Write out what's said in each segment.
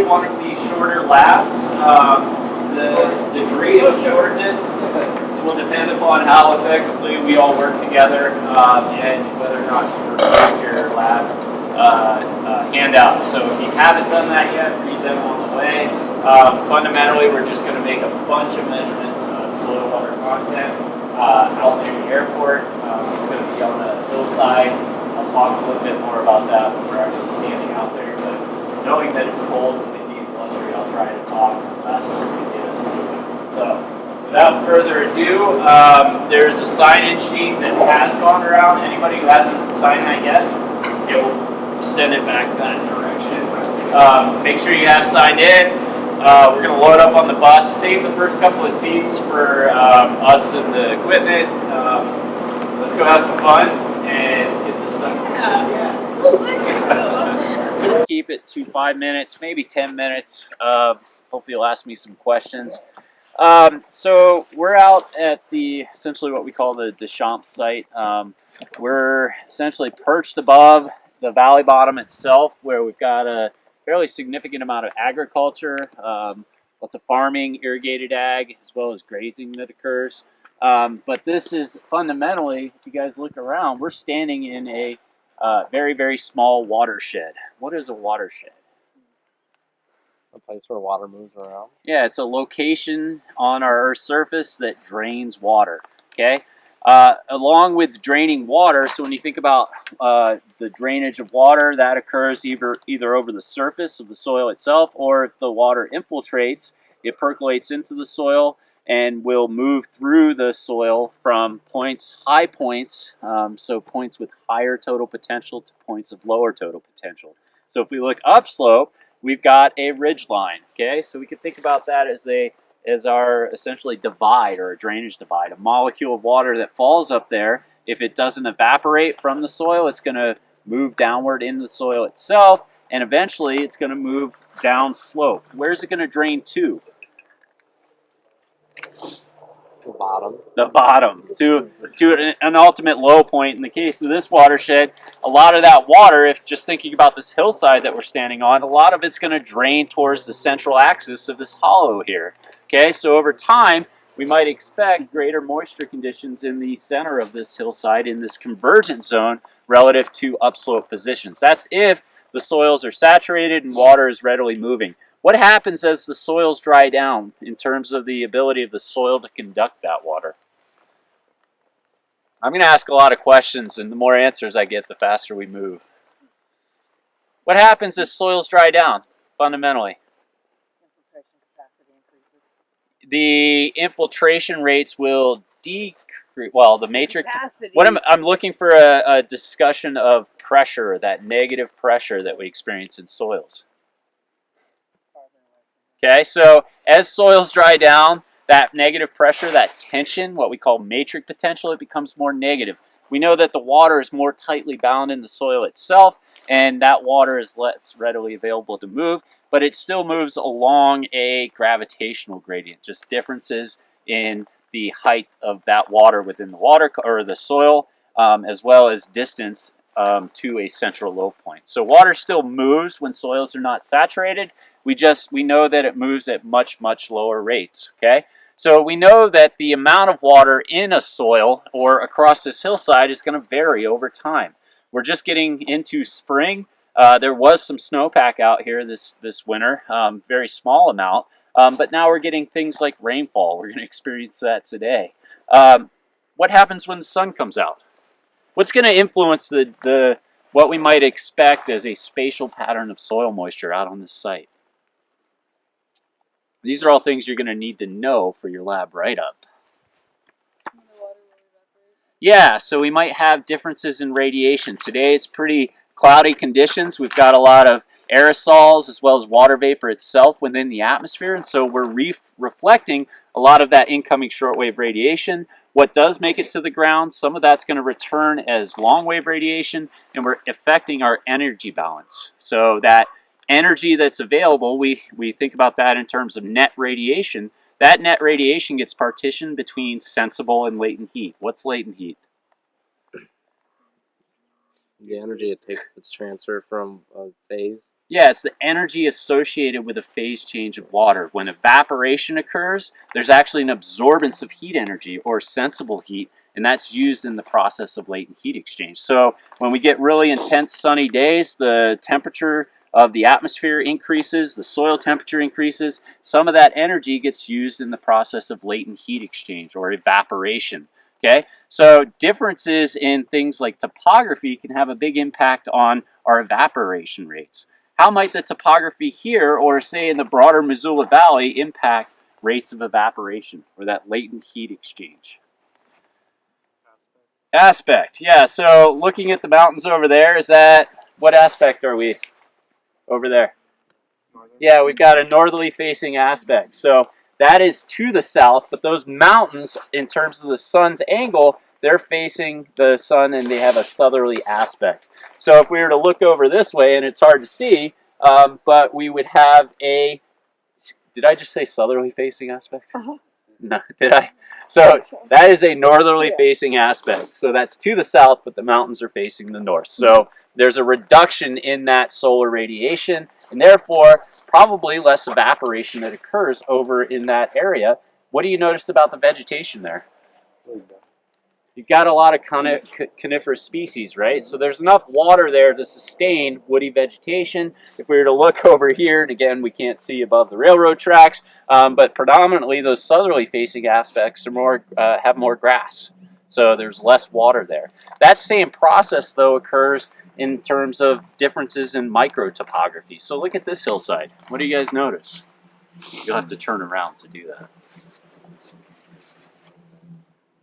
one of these shorter labs. The degree of shortness will depend upon how effectively we all work together and whether or not you read your lab handouts. So if you haven't done that yet, read them on the way. Fundamentally, we're just going to make a bunch of measurements of soil water content out near the airport. It's going to be on the hillside. I'll talk a little bit more about that when we're actually standing out there. But knowing that it's cold and windy and blustery, I'll try to talk less and get us moving. So without further ado, there's a sign-in sheet that has gone around. Anybody who hasn't signed that yet, it will send it back that direction. Make sure you have signed in. We're going to load up on the bus. Save the first couple of seats for us and the equipment. Let's go have some fun and get this done. So we'll keep it to 5 minutes, maybe 10 minutes. Hopefully you'll ask me some questions. So we're out at essentially what we call the Deschamps site. We're essentially perched above the valley bottom itself, where we've got a fairly significant amount of agriculture, lots of farming, irrigated ag, as well as grazing that occurs. But this is fundamentally, if you guys look around, we're standing in a very, very small watershed. What is a watershed? A place where water moves around? Yeah, it's a location on our Earth's surface that drains water, okay? Along with draining water, so when you think about the drainage of water, that occurs either over the surface of the soil itself, or if the water infiltrates, it percolates into the soil and will move through the soil from high points, so points with higher total potential to points of lower total potential. So if we look upslope, we've got a ridge line, okay? So we can think about that as our essentially divide, or a drainage divide. A molecule of water that falls up there, if it doesn't evaporate from the soil, it's going to move downward into the soil itself, and eventually it's going to move down slope. Where's it going to drain to? The bottom. The bottom, to an ultimate low point. In the case of this watershed, a lot of that water, if just thinking about this hillside that we're standing on, a lot of it's going to drain towards the central axis of this hollow here. Okay, so over time, we might expect greater moisture conditions in the center of this hillside, in this convergence zone, relative to upslope positions. That's if the soils are saturated and water is readily moving. What happens as the soils dry down in terms of the ability of the soil to conduct that water? I'm going to ask a lot of questions, and the more answers I get, the faster we move. What happens as soils dry down, fundamentally? The infiltration rates will decrease. Well, the matrix. I'm looking for a discussion of pressure, that negative pressure that we experience in soils. Okay, so as soils dry down, that negative pressure, that tension, what we call matrix potential, it becomes more negative. We know that the water is more tightly bound in the soil itself, and that water is less readily available to move, but it still moves along a gravitational gradient, just differences in the height of that water within the water or the soil, as well as distance to a central low point. So water still moves when soils are not saturated. We know that it moves at much, much lower rates, okay? So we know that the amount of water in a soil or across this hillside is going to vary over time. We're just getting into spring. There was some snowpack out here this winter, very small amount, but now we're getting things like rainfall. We're going to experience that today. What happens when the sun comes out? What's going to influence what we might expect as a spatial pattern of soil moisture out on this site? These are all things you're going to need to know for your lab write-up. Yeah, so we might have differences in radiation. Today it's pretty cloudy conditions. We've got a lot of aerosols as well as water vapor itself within the atmosphere, and so we're reflecting a lot of that incoming shortwave radiation. What does make it to the ground, some of that's going to return as long-wave radiation, and we're affecting our energy balance. So that energy that's available, we think about that in terms of net radiation. That net radiation gets partitioned between sensible and latent heat. What's latent heat? The energy it takes to transfer from a phase Yeah, it's the energy associated with a phase change of water. When evaporation occurs, there's actually an absorbance of heat energy or sensible heat, and that's used in the process of latent heat exchange. So when we get really intense sunny days, the temperature of the atmosphere increases, the soil temperature increases. Some of that energy gets used in the process of latent heat exchange or evaporation. Okay, so differences in things like topography can have a big impact on our evaporation rates. How might the topography here, or say in the broader Missoula Valley, impact rates of evaporation or that latent heat exchange? Aspect, yeah. So looking at the mountains over there, is that, what aspect are we over there? Yeah, we've got a northerly facing aspect. So that is to the south, but those mountains, in terms of the sun's angle, they're facing the sun and they have a southerly aspect. So if we were to look over this way, and it's hard to see, but we would have a, did I just say southerly facing aspect? No, did I? So that is a northerly facing aspect. So that's to the south, but the mountains are facing the north. So there's a reduction in that solar radiation, and therefore probably less evaporation that occurs over in that area. What do you notice about the vegetation there? You've got a lot of coniferous species, right? So there's enough water there to sustain woody vegetation. If we were to look over here, and again, we can't see above the railroad tracks, but predominantly those southerly facing aspects are more, have more grass. So there's less water there. That same process, though, occurs in terms of differences in microtopography. So look at this hillside. What do you guys notice? You'll have to turn around to do that.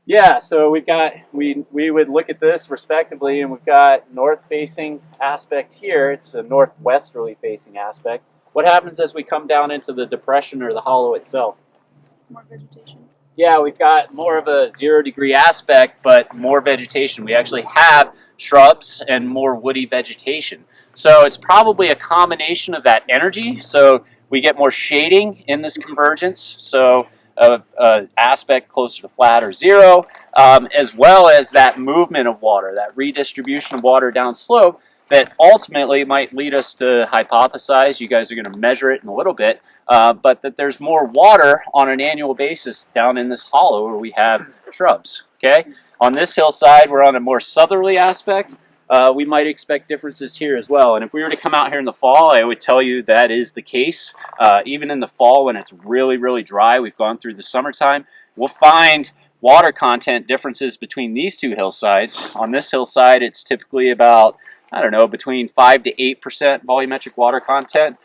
Yeah, so we've got, we would look at this respectively, and we've got north-facing aspect here. It's a northwesterly facing aspect. What happens as we come down into the depression or the hollow itself? More vegetation. Yeah, we've got more of a 0-degree aspect, but more vegetation. We actually have shrubs and more woody vegetation. So it's probably a combination of that energy. So we get more shading in this convergence. So aspect closer to flat or zero, as well as that movement of water, that redistribution of water down slope that ultimately might lead us to hypothesize, you guys are going to measure it in a little bit, but that there's more water on an annual basis down in this hollow where we have shrubs. Okay, on this hillside, we're on a more southerly aspect. We might expect differences here as well. And if we were to come out here in the fall, I would tell you that is the case. Even in the fall when it's really, really dry, we've gone through the summertime, we'll find water content differences between these two hillsides. On this hillside, it's typically about, I don't know, between 5 to 8% volumetric water content.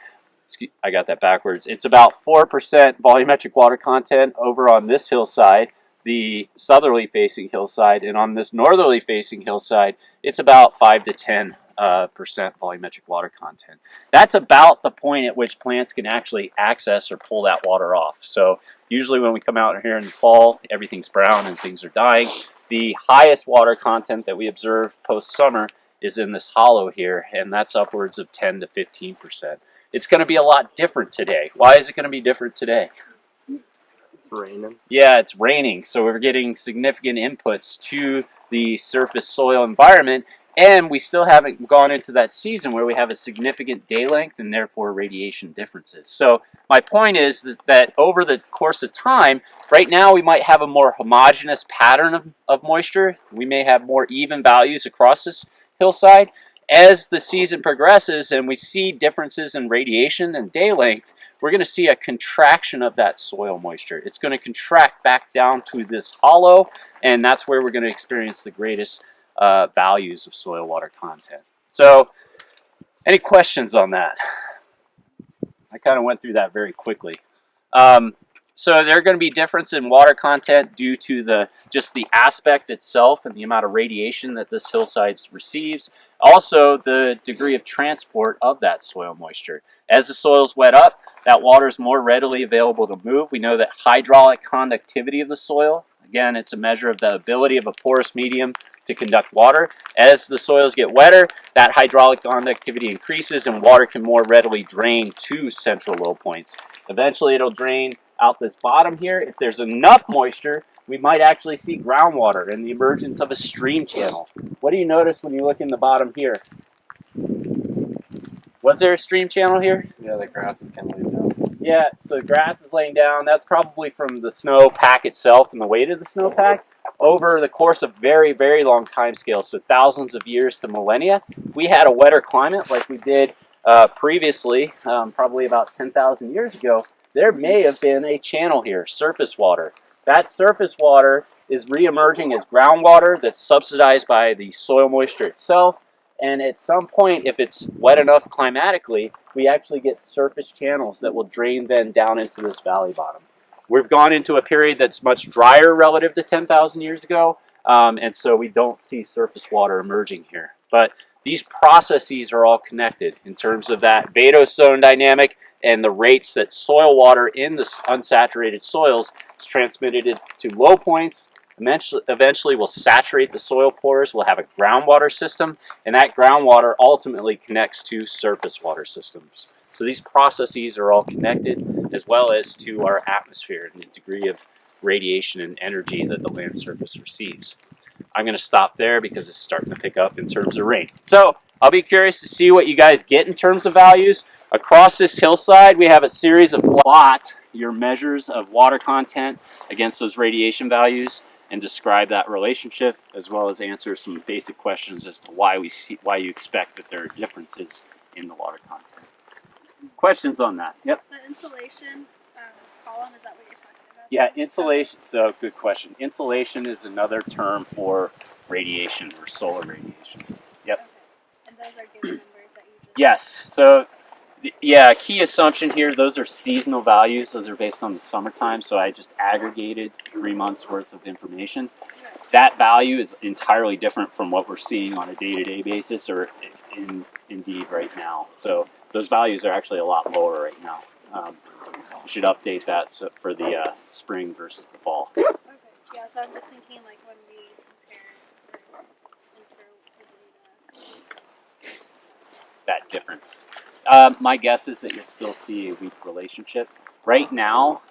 I got that backwards. It's about 4% volumetric water content over on this hillside, the southerly facing hillside, and on this northerly facing hillside, it's about 5 to 10% volumetric water content. That's about the point at which plants can actually access or pull that water off. So usually when we come out here in the fall, everything's brown and things are dying. The highest water content that we observe post-summer is in this hollow here, and that's upwards of 10 to 15%. It's going to be a lot different today. Why is it going to be different today? Raining. Yeah, it's raining, so we're getting significant inputs to the surface soil environment, and we still haven't gone into that season where we have a significant day length and therefore radiation differences. So my point is that over the course of time, right now we might have a more homogeneous pattern of moisture. We may have more even values across this hillside. As the season progresses and we see differences in radiation and day length, we're going to see a contraction of that soil moisture. It's going to contract back down to this hollow, and that's where we're going to experience the greatest values of soil water content. So, any questions on that? I kind of went through that very quickly. So there are going to be difference in water content due to just the aspect itself and the amount of radiation that this hillside receives. Also, the degree of transport of that soil moisture. As the soils wet up, that water is more readily available to move. We know that hydraulic conductivity of the soil, again, it's a measure of the ability of a porous medium to conduct water. As the soils get wetter, that hydraulic conductivity increases and water can more readily drain to central low points. Eventually, it'll drain out this bottom here. If there's enough moisture, we might actually see groundwater and the emergence of a stream channel. What do you notice when you look in the bottom here? Was there a stream channel here? Yeah, the grass is kind of laid down. Yeah, so grass is laying down. That's probably from the snowpack itself and the weight of the snowpack over the course of very, very long time scales, so thousands of years to millennia. If we had a wetter climate like we did previously, probably about 10,000 years ago, there may have been a channel here, surface water. That surface water is re-emerging as groundwater that's subsidized by the soil moisture itself. And at some point, if it's wet enough climatically, we actually get surface channels that will drain then down into this valley bottom. We've gone into a period that's much drier relative to 10,000 years ago, and so we don't see surface water emerging here. But these processes are all connected in terms of that vadose-zone dynamic and the rates that soil water in the unsaturated soils is transmitted to low points. Eventually will saturate the soil pores, we'll have a groundwater system, and that groundwater ultimately connects to surface water systems. So these processes are all connected, as well as to our atmosphere and the degree of radiation and energy that the land surface receives. I'm going to stop there because it's starting to pick up in terms of rain. So I'll be curious to see what you guys get in terms of values. Across this hillside, we have a series of plot your measures of water content against those radiation values, and describe that relationship, as well as answer some basic questions as to why you expect that there are differences in the water content. Questions on that? Yep. The insulation column, is that what you're talking about? Yeah, insulation. So good question. Insulation is another term for radiation or solar radiation. Yep. Okay. And those are given numbers that you just... Yes. So yeah, key assumption here, those are seasonal values. Those are based on the summertime. So I just aggregated 3 months worth of information. That value is entirely different from what we're seeing on a day-to-day basis or indeed right now. So those values are actually a lot lower right now. We should update that for the spring versus the fall. Okay. Yeah, so I'm just thinking like when we compare or enter the data. That difference. My guess is that you'll still see a weak relationship. Right now,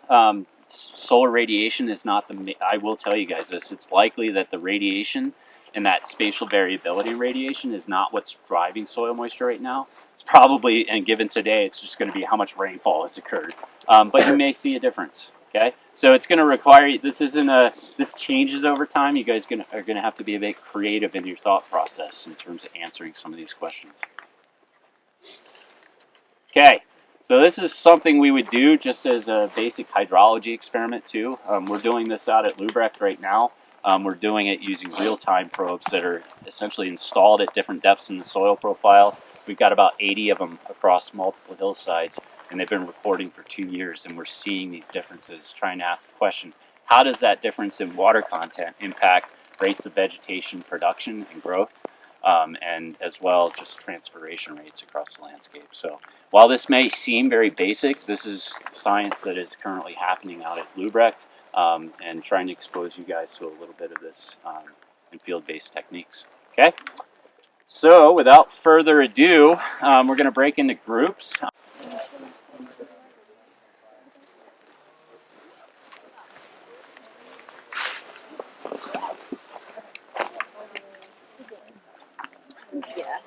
solar radiation is not I will tell you guys this, it's likely that the radiation and that spatial variability radiation is not what's driving soil moisture right now. It's probably, and given today, it's just going to be how much rainfall has occurred. But you may see a difference. Okay, so it's going to require, this changes over time. You guys are going to have to be a bit creative in your thought process in terms of answering some of these questions. Okay, so this is something we would do just as a basic hydrology experiment too. We're doing this out at Lubrecht right now. We're doing it using real-time probes that are essentially installed at different depths in the soil profile. We've got about 80 of them across multiple hillsides, and they've been recording for 2 years, and we're seeing these differences, trying to ask the question, how does that difference in water content impact rates of vegetation production and growth? And as well just transpiration rates across the landscape. So while this may seem very basic, this is science that is currently happening out at Lubrecht, and trying to expose you guys to a little bit of this in field-based techniques. Okay, so without further ado, we're going to break into groups. Yeah.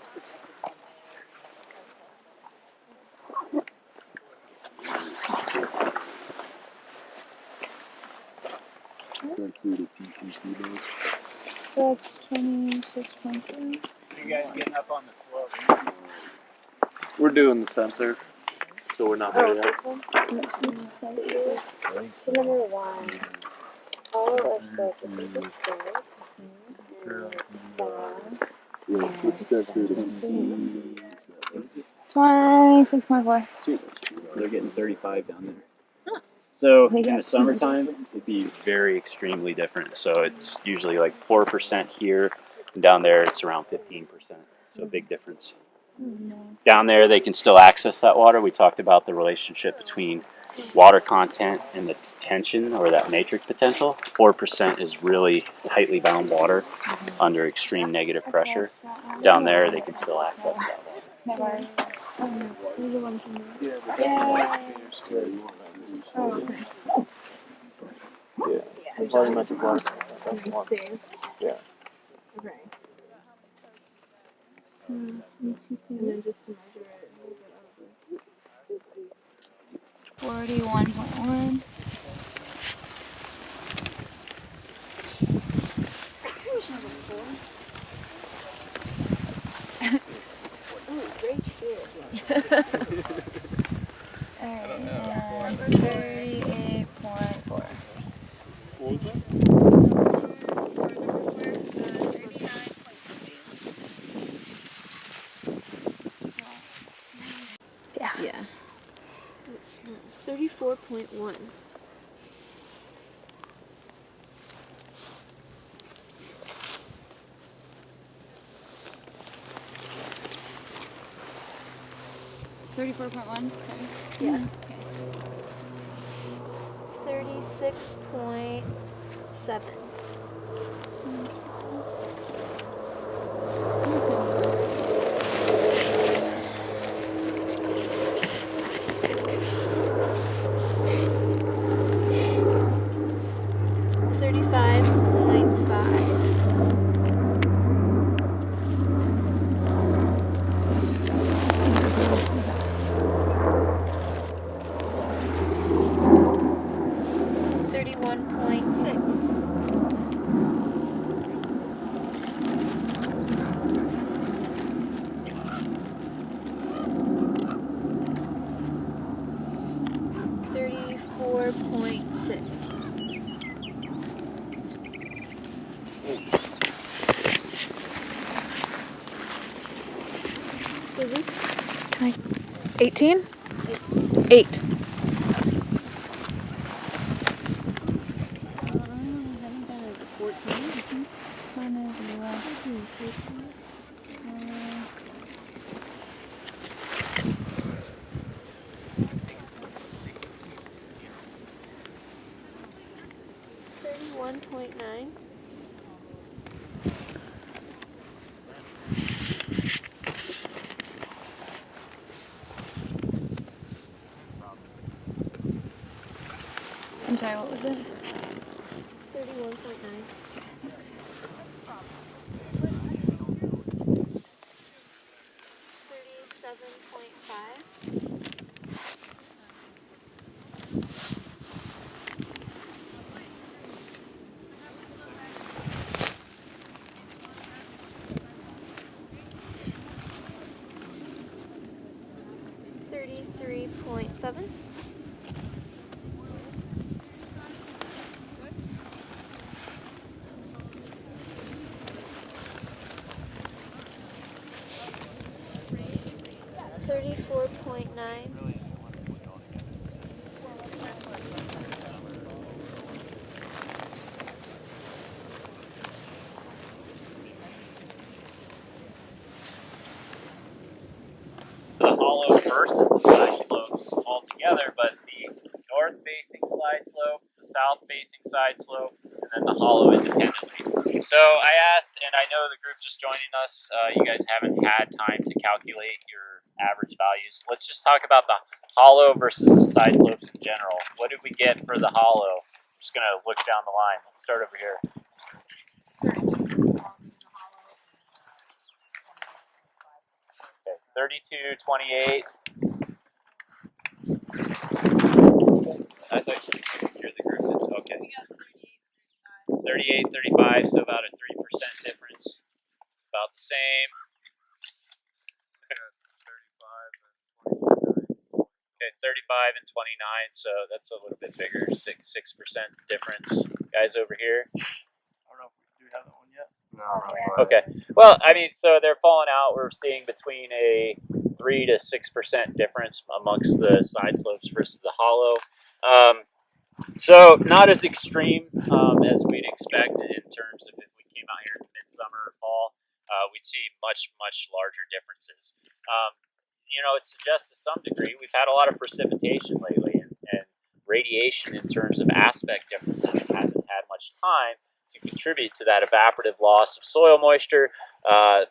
That's 26.2. You guys getting up on the slope? We're doing the sensor, so we're not there yet. So number 1, all of surfaces are straight. And 26.4. They're getting 35 down there. So They in got the summertime, it'd be very extremely different. So it's usually like 4% here, and down there it's around 15%. So a big difference. Down there, they can still access that water. We talked about the relationship between water content and the tension or that matrix potential. 4% is really tightly bound water under extreme negative pressure. Down there, they can still access that water. Yeah. Okay. So, and then just to measure it. 41.1. Oh, great shit. And 38.4. What was that? Yeah. It smells 34.1. Sorry. Yeah. Okay. 36.7. Thirty-five point five. Thirty-one point six. Thirty-four point six. So this 18? 8. haven't done it 14. Thirty-one point nine. I'm sorry, what was it? 31.9. Thanks. 37.5. $33.7. $34.9. The hollow versus the side slopes altogether, but the north-facing side slope, the south-facing side slope, and then the hollow independently. So I asked, and I know the group just joining us, you guys haven't had time to calculate your average values. Let's just talk about the hollow versus the side slopes in general. What did we get for the hollow? I'm just going to look down the line. Let's start over here. Okay, 32.28. I thought you're the group that, okay. 38.35, so about a 3% difference. About the same. 35 and 29, so that's a little bit bigger, 6% difference. Guys over here. I don't know if we do have that one yet. No. Okay. Well, I mean, so they're falling out. We're seeing between a 3 to 6% difference amongst the side slopes versus the hollow. So not as extreme as we'd expect in terms of if we came out here in midsummer or fall, we'd see much larger differences. It suggests to some degree we've had a lot of precipitation lately, and radiation in terms of aspect differences hasn't had much time to contribute to that evaporative loss of soil moisture.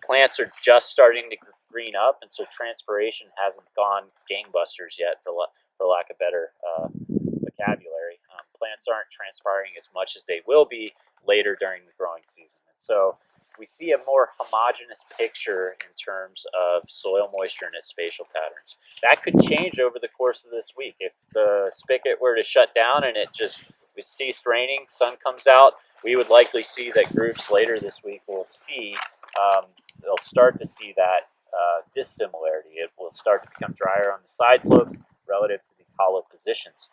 Plants are just starting to green up, and so transpiration hasn't gone gangbusters yet, for lack of better vocabulary. Plants aren't transpiring as much as they will be later during the growing season. And so we see a more homogeneous picture in terms of soil moisture and its spatial patterns. That could change over the course of this week. If the spigot were to shut down and we ceased raining, sun comes out, we would likely see that groups later this week will see, they'll start to see that dissimilarity. It will start to become drier on the side slopes relative to these hollow positions.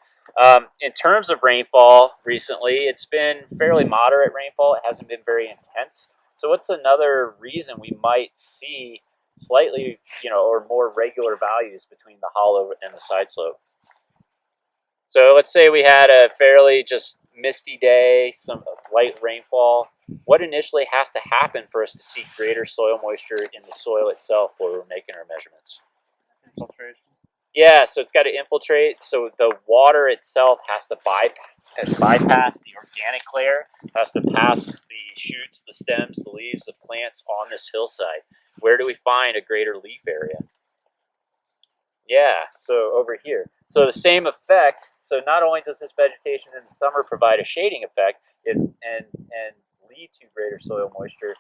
In terms of rainfall recently, it's been fairly moderate rainfall. It hasn't been very intense. So what's another reason we might see slightly, or more regular values between the hollow and the side slope? So let's say we had a fairly just misty day, some light rainfall. What initially has to happen for us to see greater soil moisture in the soil itself where we're making our measurements? Infiltration. Yeah, so it's got to infiltrate. So the water itself has to bypass the organic layer, has to pass the shoots, the stems, the leaves of plants on this hillside. Where do we find a greater leaf area? Yeah, so over here. So the same effect. So not only does this vegetation in the summer provide a shading effect and lead to greater soil moisture,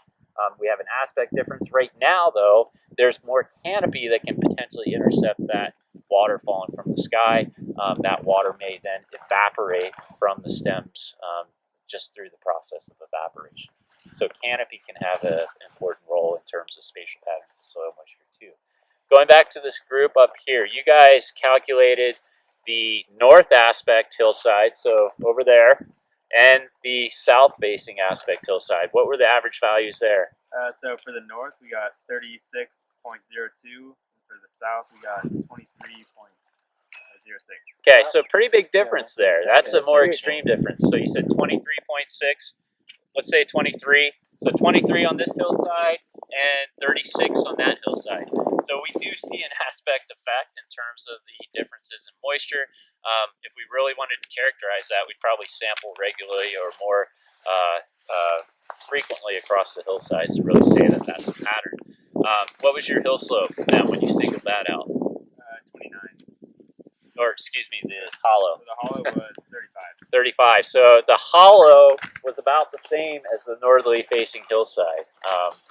we have an aspect difference. Right now, though, there's more canopy that can potentially intercept that water falling from the sky. That water may then evaporate from the stems just through the process of evaporation. So canopy can have an important role in terms of spatial patterns of soil moisture too. Going back to this group up here, you guys calculated the north aspect hillside, so over there, and the south facing aspect hillside. What were the average values there? So for the north, we got 36.02. For the south, we got 23.06. Okay, so pretty big difference there. That's a more extreme difference. So you said 23.6, let's say 23. So 23 on this hillside and 36 on that hillside. So we do see an aspect effect in terms of the differences in moisture. If we really wanted to characterize that, we'd probably sample regularly or more frequently across the hillsides to really say that that's a pattern. What was your hill slope then when you singled that out? 29. Or excuse me, the hollow. So the hollow was 35. 35. So the hollow was about the same as the northerly facing hillside.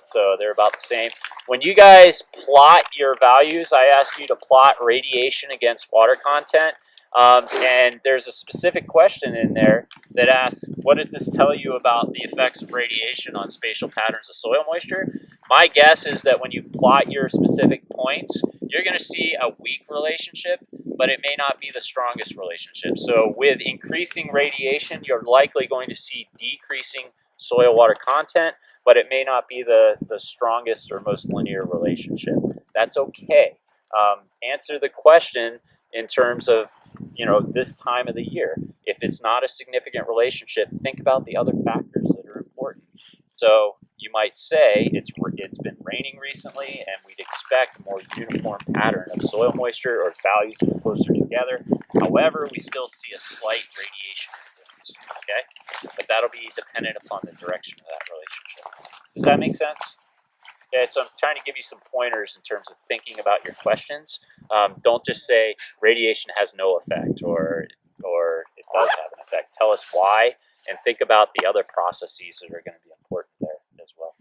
So they're about the same. When you guys plot your values, I asked you to plot radiation against water content. And there's a specific question in there that asks, what does this tell you about the effects of radiation on spatial patterns of soil moisture? My guess is that when you plot your specific points, you're going to see a weak relationship, but it may not be the strongest relationship. So with increasing radiation, you're likely going to see decreasing soil water content, but it may not be the strongest or most linear relationship. That's okay. Answer the question in terms of, this time of the year. If it's not a significant relationship, think about the other factors that are important. So you might say it's been raining recently and we'd expect a more uniform pattern of soil moisture or values that are closer together. However, we still see a slight radiation influence, okay? But that'll be dependent upon the direction of that relationship. Does that make sense? Okay, so I'm trying to give you some pointers in terms of thinking about your questions. Don't just say radiation has no effect or it does have an effect. Tell us why and think about the other processes that are going to be important there as well.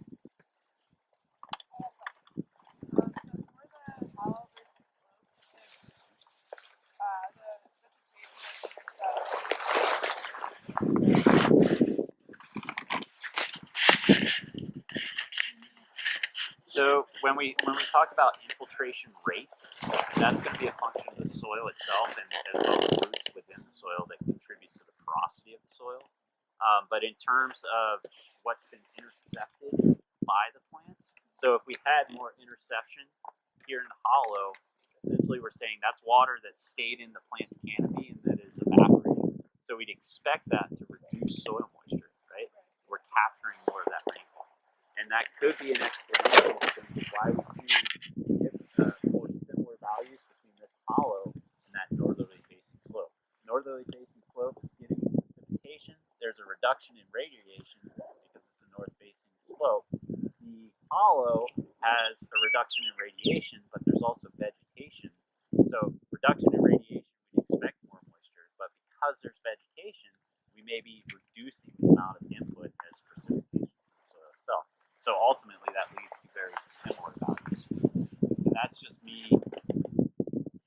So when we talk about infiltration rates, that's going to be a function of the soil itself and as well as roots within the soil that contribute to the porosity of the soil. But in terms of what's been intercepted by the plants, so if we had more interception here in the hollow, essentially we're saying that's water that stayed in the plant's canopy and that is evaporating. So we'd expect that to reduce soil moisture, right? We're capturing more of that rainfall. And that could be an explanation of why we see more similar values between this hollow and that northerly facing slope. Northerly facing slope is getting precipitation. There's a reduction in radiation because it's the north facing slope. The hollow has a reduction in radiation, but there's also vegetation. So reduction in radiation, we'd expect more moisture, but because there's vegetation, we may be reducing the amount of input as precipitation to the soil itself. So ultimately, that leads to very similar values. And that's just me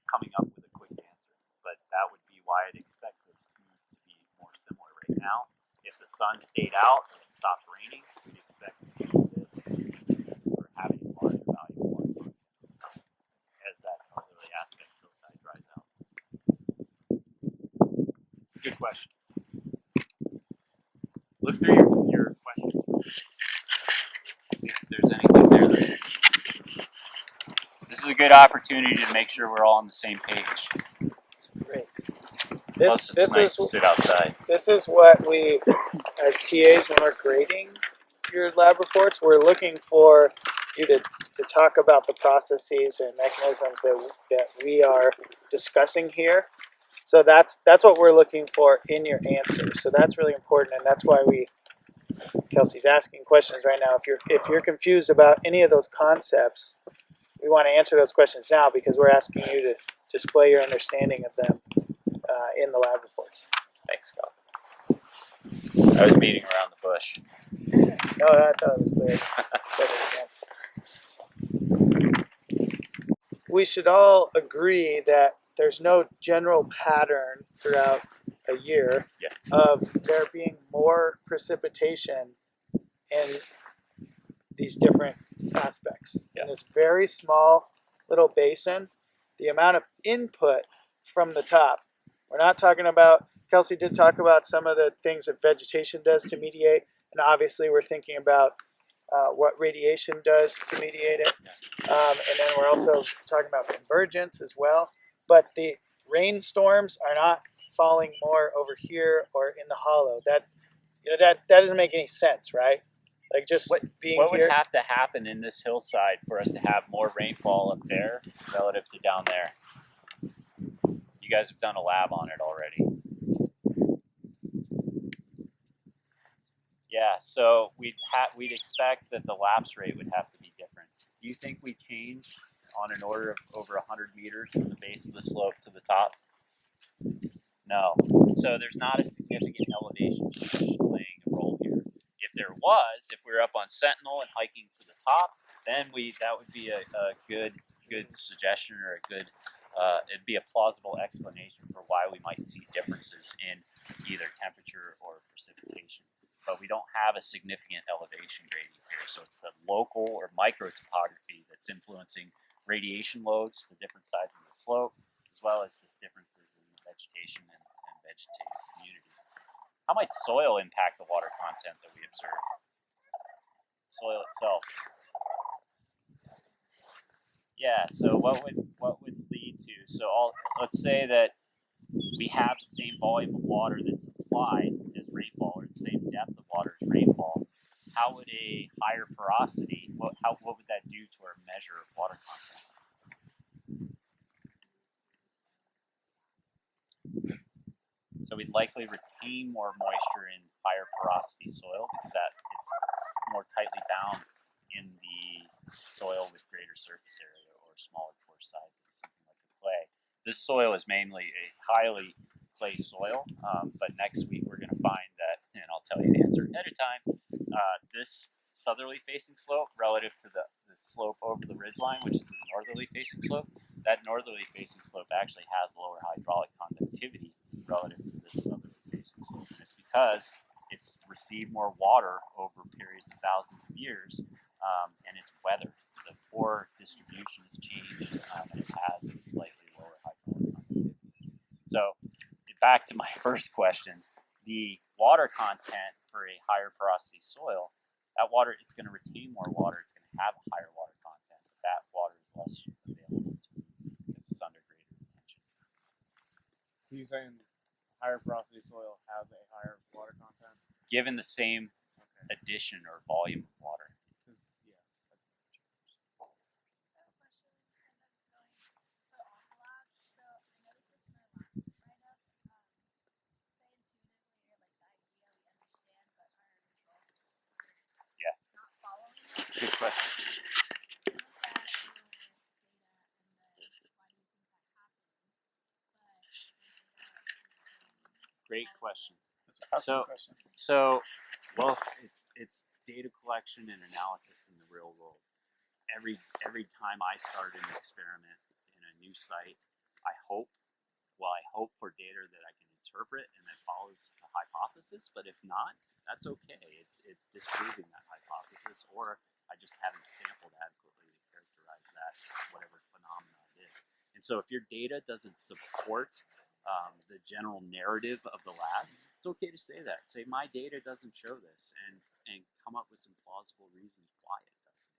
coming up with a quick answer. But that would be why I'd expect those two to be more similar right now. If the sun stayed out and it stopped raining, we'd expect to see this or having a larger value of water content as that northerly aspect hillside dries out. Good question. Look through your questions. See if there's anything there. This is a good opportunity to make sure we're all on the same page. Great. Plus, it's nice to sit outside. This is what we, as TAs, when we're grading your lab reports, we're looking for you to talk about the processes and mechanisms that we are discussing here. So that's what we're looking for in your answer. So that's really important, and that's why Kelsey's asking questions right now. If you're confused about any of those concepts, we want to answer those questions now because we're asking you to display your understanding of them in the lab reports. Thanks, Scott. I was beating around the bush. No, I thought it was clear. We should all agree that there's no general pattern throughout a year of there being more precipitation in these different aspects. In this very small little basin, the amount of input from the top, we're not talking about, Kelsey did talk about some of the things that vegetation does to mediate, and obviously we're thinking about what radiation does to mediate it. And then we're also talking about convergence as well. But the rainstorms are not falling more over here or in the hollow. That doesn't make any sense, right? Like just being what would here. have to happen in this hillside for us to have more rainfall up there relative to down there? You guys have done a lab on it already. Yeah, so we'd expect that the lapse rate would have to be different. Do you think we change on an order of over 100 meters from the base of the slope to the top? No. So there's not a significant elevation change playing a role here. If there was, if we were up on Sentinel and hiking to the top, then that would be a good suggestion or a good it'd be a plausible explanation for why we might see differences in either temperature or precipitation. But we don't have a significant elevation gradient here, so it's the local or micro topography that's influencing radiation loads to different sides of the slope, as well as just differences in vegetation and vegetative communities. How might soil impact the water content that we observe? Soil itself. Yeah, so what would lead to, let's say that we have the same volume of water that's applied as rainfall, or the same depth of water as rainfall. How would a higher porosity, what would that do to our measure of water content? So we'd likely retain more moisture in higher porosity soil because it's more tightly bound in the soil with greater surface area or smaller pore sizes, something like the clay. This soil is mainly a highly clay soil, but next week we're going to find that, and I'll tell you the answer ahead of time, this southerly facing slope relative to the slope over the ridgeline, which is the northerly facing slope, that northerly facing slope actually has lower hydraulic conductivity relative to this southerly facing slope. And it's because it's received more water over periods of thousands of years, and it's weather. The pore distribution has changed, and it has a slightly lower hydraulic conductivity. So back to my first question, the water content for a higher porosity soil, that water, it's going to retain more water, it's going to have a higher water content, but that water is less available to because it's under greater retention. So you're saying higher porosity soil has a higher water content? Given the same addition or volume of water. Good question. Great question. That's a question. So Well, it's data collection and analysis in the real world. Every time I start an experiment in a new site, I hope for data that I can interpret and that follows a hypothesis. But if not, that's okay. It's disproving that hypothesis, or I just haven't sampled adequately to characterize that whatever phenomena it is. And so, if your data doesn't support the general narrative of the lab, it's okay to say that. Say my data doesn't show this, and come up with some plausible reasons why it doesn't.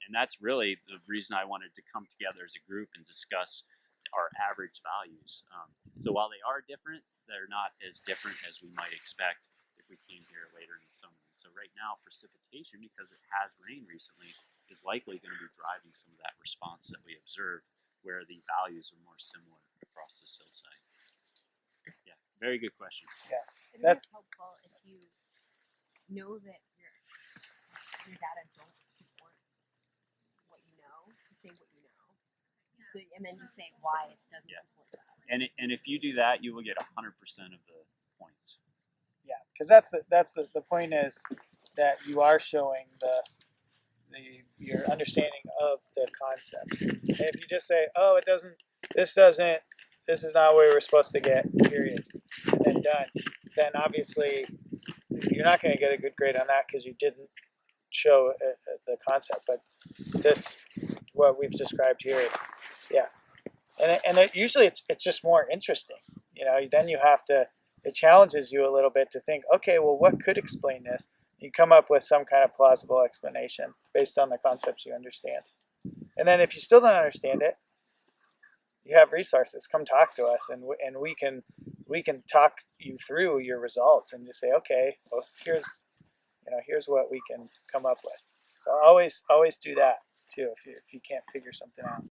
And that's really the reason I wanted to come together as a group and discuss our average values. So while they are different, they're not as different as we might expect if we came here later in the summer. And so right now, precipitation, because it has rained recently, is likely going to be driving some of that response that we observe, where the values are more similar across this hillside. Yeah, very good question. It That's- is helpful if you know that your data don't support what you know, to say what you know. So, and then just say why it doesn't Yeah. support that. And if you do that, you will get 100% of the points. Yeah, because that's the point is that you are showing your understanding of the concepts. And if you just say, oh, this is not where we're supposed to get, period, and then done, then obviously you're not going to get a good grade on that because you didn't show the concept. But this, what we've described here, yeah, and usually it's just more interesting. Then you have to. It challenges you a little bit to think, okay, well, what could explain this? You come up with some kind of plausible explanation based on the concepts you understand. And then if you still don't understand it, you have resources. Come talk to us, and we can talk you through your results and just say, okay, well, here's what we can come up with. So always do that too if you can't figure something out.